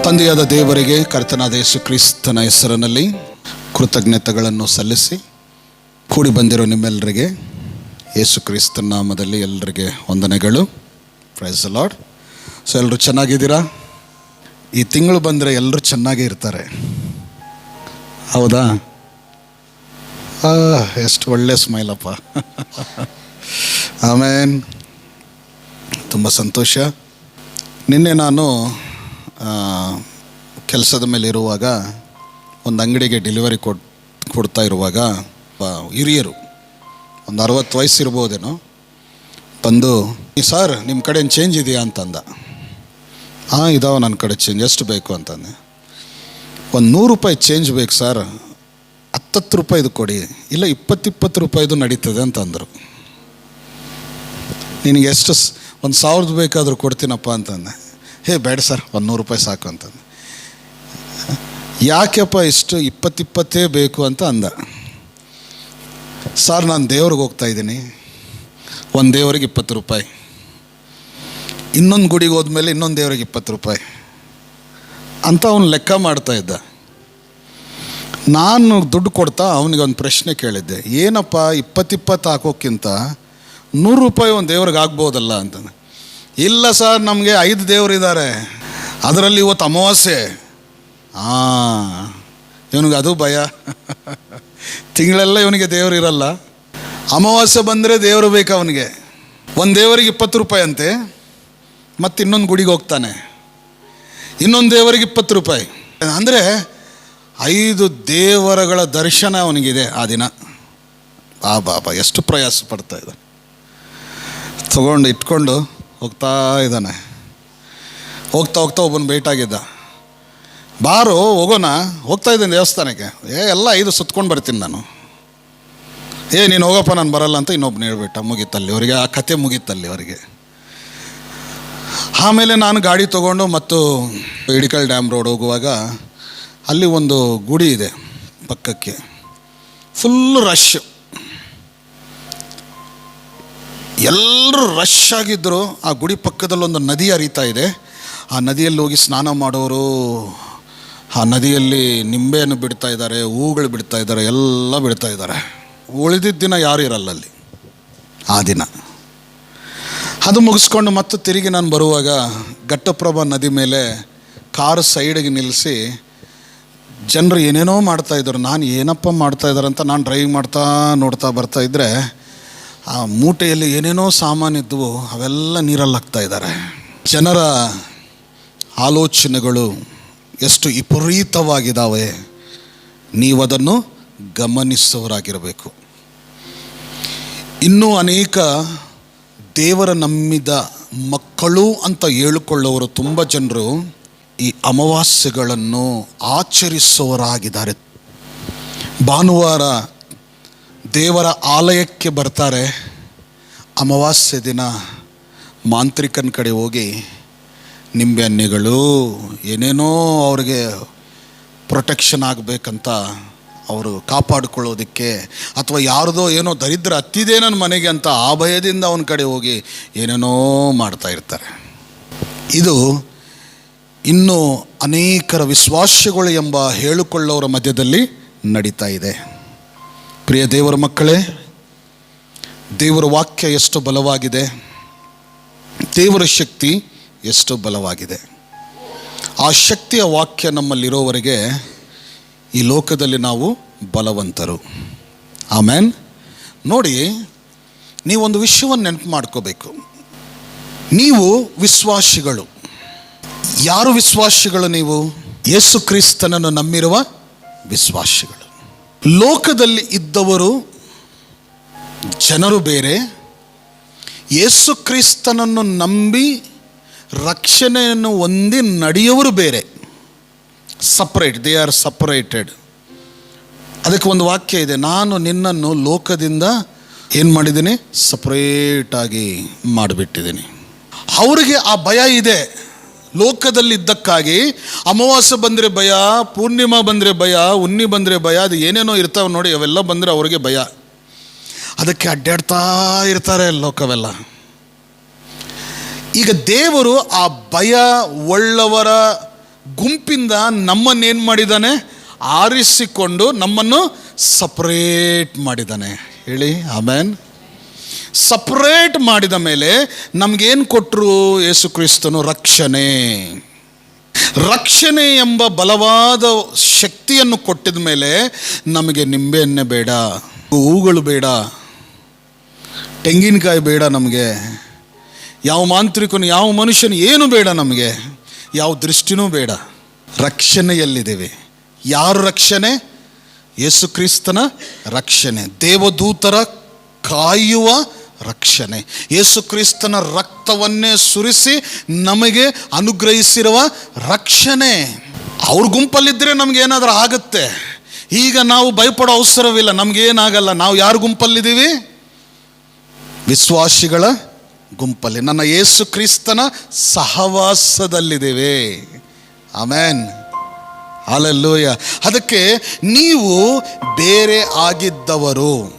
ತಂದೆಯಾದ ದೇವರಿಗೆ ಕರ್ತನಾದ ಯೇಸು ಕ್ರಿಸ್ತನ ಹೆಸರಿನಲ್ಲಿ ಕೃತಜ್ಞತೆಗಳನ್ನು ಸಲ್ಲಿಸಿ ಕೂಡಿ ಬಂದಿರೋ ನಿಮ್ಮೆಲ್ಲರಿಗೆ ಯೇಸು ಕ್ರಿಸ್ತನ ನಾಮದಲ್ಲಿ ಎಲ್ಲರಿಗೆ ವಂದನೆಗಳು. Price the lord. ಸೊ ಎಲ್ಲರೂ ಚೆನ್ನಾಗಿದ್ದೀರಾ? ಈ ತಿಂಗಳು ಬಂದರೆ ಎಲ್ಲರೂ ಚೆನ್ನಾಗೇ ಇರ್ತಾರೆ, ಹೌದಾ? ಎಷ್ಟು ಒಳ್ಳೆ ಸ್ಮೈಲಪ್ಪ. ಆಮೇನ್. ತುಂಬ ಸಂತೋಷ. ನಿನ್ನೆ ನಾನು ಕೆಲಸದ ಮೇಲೆ ಇರುವಾಗ ಒಂದು ಅಂಗಡಿಗೆ ಡೆಲಿವರಿ ಕೊಡ್ತಾ ಇರುವಾಗ ಹಿರಿಯರು ಒಂದು 60 ವಯಸ್ಸು ಇರ್ಬೋದೇನೋ ಬಂದು, ಸರ್ ನಿಮ್ಮ ಕಡೆ ಏನು ಚೇಂಜ್ ಇದೆಯಾ ಅಂತಂದ. ಇದಾವೆ ನನ್ನ ಕಡೆ ಚೇಂಜ್, ಎಷ್ಟು ಬೇಕು ಅಂತಂದೆ. ಒಂದು 100 ರೂಪಾಯಿ ಚೇಂಜ್ ಬೇಕು ಸರ್, 10 ರೂಪಾಯಿದು ಕೊಡಿ, ಇಲ್ಲ 20 ರೂಪಾಯಿದು ನಡೀತದೆ ಅಂತಂದರು. ನಿನಗೆ ಎಷ್ಟು ಒಂದು 1000 ಬೇಕಾದರೂ ಕೊಡ್ತೀನಪ್ಪ ಅಂತಂದೆ. ಬೇಡ ಸರ್, ಒಂದು 100 ರೂಪಾಯಿ ಸಾಕು ಅಂತಂದೆ. ಯಾಕೆಪ್ಪ ಇಷ್ಟು 20 ಬೇಕು ಅಂತ ಅಂದ. ಸರ್ ನಾನು ದೇವ್ರಿಗೆ ಹೋಗ್ತಾ ಇದ್ದೀನಿ, ಒಂದು ದೇವರಿಗೆ 20 ರೂಪಾಯಿ, ಇನ್ನೊಂದು ಗುಡಿಗೆ ಹೋದ್ಮೇಲೆ ಇನ್ನೊಂದು ದೇವರಿಗೆ 20 ರೂಪಾಯಿ ಅಂತ ಅವನು ಲೆಕ್ಕ ಮಾಡ್ತಾ ಇದ್ದ. ನಾನು ದುಡ್ಡು ಕೊಡ್ತಾ ಅವನಿಗೆ ಒಂದು ಪ್ರಶ್ನೆ ಕೇಳಿದ್ದೆ, ಏನಪ್ಪ 20 ಹಾಕೋಕ್ಕಿಂತ 100 ರೂಪಾಯಿ ಒಂದು ದೇವ್ರಿಗೆ ಆಗ್ಬೋದಲ್ಲ ಅಂತಂದು. ಇಲ್ಲ ಸರ್, ನಮಗೆ 5 ದೇವರಿದ್ದಾರೆ, ಅದರಲ್ಲಿ ಇವತ್ತು ಅಮಾವಾಸ್ಯೆ. ಇವನಿಗೆ ಅದು ಭಯ. ತಿಂಗಳೆಲ್ಲ ಇವನಿಗೆ ದೇವರು ಇರಲ್ಲ, ಅಮಾವಾಸ್ಯೆ ಬಂದರೆ ದೇವರು ಬೇಕು ಅವನಿಗೆ. ಒಂದು ದೇವರಿಗೆ 20 ರೂಪಾಯಿ ಅಂತೆ, ಮತ್ತು ಇನ್ನೊಂದು ಗುಡಿಗೆ ಹೋಗ್ತಾನೆ, ಇನ್ನೊಂದು ದೇವರಿಗೆ 20 ರೂಪಾಯಿ. ಅಂದರೆ 5 ದೇವರುಗಳ ದರ್ಶನ ಅವನಿಗಿದೆ ಆ ದಿನ. ಬಾಬಾ ಎಷ್ಟು ಪ್ರಯಾಸ ಪಡ್ತಾ ಇದ್ದಾನೆ. ತಗೊಂಡು ಇಟ್ಕೊಂಡು ಹೋಗ್ತಾ ಇದ್ದಾನೆ. ಹೋಗ್ತಾ ಒಬ್ಬನು ಭೇಟಾಗಿದ್ದ. ಬಾರು ಹೋಗೋಣ, ಹೋಗ್ತಾ ಇದ್ದೀನಿ ದೇವಸ್ಥಾನಕ್ಕೆ. ಎಲ್ಲ 5 ಸುತ್ಕೊಂಡು ಬರ್ತೀನಿ ನಾನು. ನೀನು ಹೋಗಪ್ಪ, ನಾನು ಬರಲ್ಲ ಅಂತ ಇನ್ನೊಬ್ಬನು ಹೇಳ್ಬಿಟ್ಟ. ಮುಗೀತಲ್ಲಿ ಅವರಿಗೆ, ಆ ಕತೆ ಮುಗೀತಲ್ಲಿ ಅವರಿಗೆ. ಆಮೇಲೆ ನಾನು ಗಾಡಿ ತೊಗೊಂಡು ಮತ್ತು ಇಡಿಕಲ್ ಡ್ಯಾಮ್ ರೋಡ್ ಹೋಗುವಾಗ ಅಲ್ಲಿ ಒಂದು ಗುಡಿ ಇದೆ ಪಕ್ಕಕ್ಕೆ, ಫುಲ್ಲು ರಶ್, ಎಲ್ಲರೂ ರಶ್ ಆಗಿದ್ದರು. ಆ ಗುಡಿ ಪಕ್ಕದಲ್ಲೊಂದು ನದಿ ಹರಿತಾ ಇದೆ. ಆ ನದಿಯಲ್ಲಿ ಹೋಗಿ ಸ್ನಾನ ಮಾಡೋರು, ಆ ನದಿಯಲ್ಲಿ ನಿಂಬೆಯನ್ನು ಬಿಡ್ತಾ ಇದ್ದಾರೆ, ಹೂಗಳು ಬಿಡ್ತಾ ಇದ್ದಾರೆ, ಎಲ್ಲ ಬಿಡ್ತಾ ಇದ್ದಾರೆ. ಉಳಿದಿದ್ದ ದಿನ ಯಾರು ಇರಲ್ಲ ಅಲ್ಲಿ ಆ ದಿನ. ಅದು ಮುಗಿಸ್ಕೊಂಡು ಮತ್ತೆ ತಿರುಗಿ ನಾನು ಬರುವಾಗ ಘಟ್ಟಪ್ರಭಾ ನದಿ ಮೇಲೆ ಕಾರು ಸೈಡಿಗೆ ನಿಲ್ಲಿಸಿ ಜನರು ಏನೇನೋ ಮಾಡ್ತಾಯಿದ್ರು. ನಾನು ಏನಪ್ಪ ಮಾಡ್ತಾಯಿದ್ದಾರೆ ಅಂತ ನಾನು ಡ್ರೈವಿಂಗ್ ಮಾಡ್ತಾ ನೋಡ್ತಾ ಬರ್ತಾಯಿದ್ರೆ, ಆ ಮೂಟೆಯಲ್ಲಿ ಏನೇನೋ ಸಾಮಾನಿದ್ವು, ಅವೆಲ್ಲ ನೀರಲ್ಲಿ ಹಾಕ್ತಾ ಇದ್ದಾರೆ. ಜನರ ಆಲೋಚನೆಗಳು ಎಷ್ಟು ವಿಪರೀತವಾಗಿದ್ದಾವೆ, ನೀವದನ್ನು ಗಮನಿಸುವವರಾಗಿರಬೇಕು. ಇನ್ನೂ ಅನೇಕ ದೇವರ ನಂಬಿದ ಮಕ್ಕಳು ಅಂತ ಹೇಳಿಕೊಳ್ಳುವವರು ತುಂಬ ಜನರು ಈ ಅಮಾವಾಸ್ಯೆಗಳನ್ನು ಆಚರಿಸುವವರಾಗಿದ್ದಾರೆ. ಭಾನುವಾರ ದೇವರ ಆಲಯಕ್ಕೆ ಬರ್ತಾರೆ, ಅಮಾವಾಸ್ಯೆ ದಿನ ಮಾಂತ್ರಿಕನ ಕಡೆ ಹೋಗಿ ನಿಂಬೆ ಹಣ್ಣುಗಳು ಏನೇನೋ ಅವ್ರಿಗೆ ಪ್ರೊಟೆಕ್ಷನ್ ಆಗಬೇಕಂತ, ಅವರು ಕಾಪಾಡಿಕೊಳ್ಳೋದಕ್ಕೆ, ಅಥವಾ ಯಾರ್ದೋ ಏನೋ ದರಿದ್ರ ಹತ್ತಿದೆ ನನ್ನ ಮನೆಗೆ ಅಂತ ಆ ಭಯದಿಂದ ಅವನ ಕಡೆ ಹೋಗಿ ಏನೇನೋ ಮಾಡ್ತಾ ಇರ್ತಾರೆ. ಇದು ಇನ್ನೂ ಅನೇಕರ ವಿಶ್ವಾಸಗಳು ಎಂಬ ಹೇಳಿಕೊಳ್ಳೋರ ಮಧ್ಯದಲ್ಲಿ ನಡೀತಾ ಇದೆ. ಪ್ರಿಯ ದೇವರ ಮಕ್ಕಳೇ, ದೇವರ ವಾಕ್ಯ ಎಷ್ಟು ಬಲವಾಗಿದೆ, ದೇವರ ಶಕ್ತಿ ಎಷ್ಟು ಬಲವಾಗಿದೆ. ಆ ಶಕ್ತಿಯ ವಾಕ್ಯ ನಮ್ಮಲ್ಲಿರೋವರೆಗೆ ಈ ಲೋಕದಲ್ಲಿ ನಾವು ಬಲವಂತರು. ಆಮೇನ್. ನೋಡಿ, ನೀವೊಂದು ವಿಷಯವನ್ನು ನೆನಪು ಮಾಡ್ಕೋಬೇಕು. ನೀವು ವಿಶ್ವಾಸಿಗಳು. ಯಾರು ವಿಶ್ವಾಸಿಗಳು? ನೀವು ಯೇಸು ಕ್ರಿಸ್ತನನ್ನು ನಂಬಿರುವ ವಿಶ್ವಾಸಿಗಳು. ಲೋಕದಲ್ಲಿ ಇದ್ದವರು ಜನರು ಬೇರೆ, ಯೇಸು ಕ್ರಿಸ್ತನನ್ನು ನಂಬಿ ರಕ್ಷಣೆಯನ್ನು ಹೊಂದಿ ನಡೆಯುವರು ಬೇರೆ. Separate, they are separated. ಅದಕ್ಕೆ ಒಂದು ವಾಕ್ಯ ಇದೆ, ನಾನು ನಿನ್ನನ್ನು ಲೋಕದಿಂದ ಏನು ಮಾಡಿದ್ದೀನಿ? ಸಪ್ರೇಟಾಗಿ ಮಾಡಿಬಿಟ್ಟಿದ್ದೀನಿ. ಅವರಿಗೆ ಆ ಭಯ ಇದೆ. ಲೋಕದಲ್ಲಿದ್ದಕ್ಕಾಗಿ ಅಮಾವಾಸ್ಯೆ ಬಂದರೆ ಭಯ, ಪೂರ್ಣಿಮಾ ಬಂದರೆ ಭಯ, ಹುಣ್ಣಿ ಬಂದರೆ ಭಯ, ಅದು ಏನೇನೋ ಇರ್ತಾವೆ ನೋಡಿ, ಅವೆಲ್ಲ ಬಂದರೆ ಅವ್ರಿಗೆ ಭಯ. ಅದಕ್ಕೆ ಅಡ್ಡಾಡ್ತಾ ಇರ್ತಾರೆ ಲೋಕವೆಲ್ಲ. ಈಗ ದೇವರು ಆ ಭಯ ಉಳ್ಳವರ ಗುಂಪಿಂದ ನಮ್ಮನ್ನೇನು ಮಾಡಿದ್ದಾನೆ? ಆರಿಸಿಕೊಂಡು ನಮ್ಮನ್ನು ಸಪ್ರೇಟ್ ಮಾಡಿದ್ದಾನೆ. ಹೇಳಿ ಆಮೆನ್. ಸಪ್ರೇಟ್ ಮಾಡಿದ ಮೇಲೆ ನಮಗೇನು ಕೊಟ್ಟರು ಯೇಸು ಕ್ರಿಸ್ತನು? ರಕ್ಷಣೆ. ರಕ್ಷಣೆ ಎಂಬ ಬಲವಾದ ಶಕ್ತಿಯನ್ನು ಕೊಟ್ಟಿದ ಮೇಲೆ ನಮಗೆ ನಿಂಬೆಹಣ್ಣೆ ಬೇಡ, ಹೂಗಳು ಬೇಡ, ತೆಂಗಿನಕಾಯಿ ಬೇಡ, ನಮಗೆ ಯಾವ ಮಾಂತ್ರಿಕನು ಯಾವ ಮನುಷ್ಯನು ಏನು ಬೇಡ, ನಮಗೆ ಯಾವ ದೃಷ್ಟಿನೂ ಬೇಡ. ರಕ್ಷಣೆಯಲ್ಲಿದ್ದೇವೆ. ಯಾರು ರಕ್ಷಣೆ? ಯೇಸು ಕ್ರಿಸ್ತನ ರಕ್ಷಣೆ, ದೇವದೂತರ ಕಾಯುವ ರಕ್ಷಣೆ, ಯೇಸು ಕ್ರಿಸ್ತನ ರಕ್ತವನ್ನೇ ಸುರಿಸಿ ನಮಗೆ ಅನುಗ್ರಹಿಸಿರುವ ರಕ್ಷಣೆ. ಅವ್ರ ಗುಂಪಲ್ಲಿದ್ದರೆ ನಮಗೇನಾದರೂ ಆಗುತ್ತೆ. ಈಗ ನಾವು ಭಯಪಡೋ ಅವಸರವಿಲ್ಲ, ನಮಗೇನಾಗಲ್ಲ. ನಾವು ಯಾರ ಗುಂಪಲ್ಲಿದ್ದೀವಿ? ವಿಶ್ವಾಸಿಗಳ ಗುಂಪಲ್ಲಿ, ನನ್ನ ಯೇಸು ಕ್ರಿಸ್ತನ ಸಹವಾಸದಲ್ಲಿದ್ದೇವೆ. Amen, hallelujah. ಅದಕ್ಕೆ ನೀವು ಬೇರೆ ಆಗಿದ್ದವರು,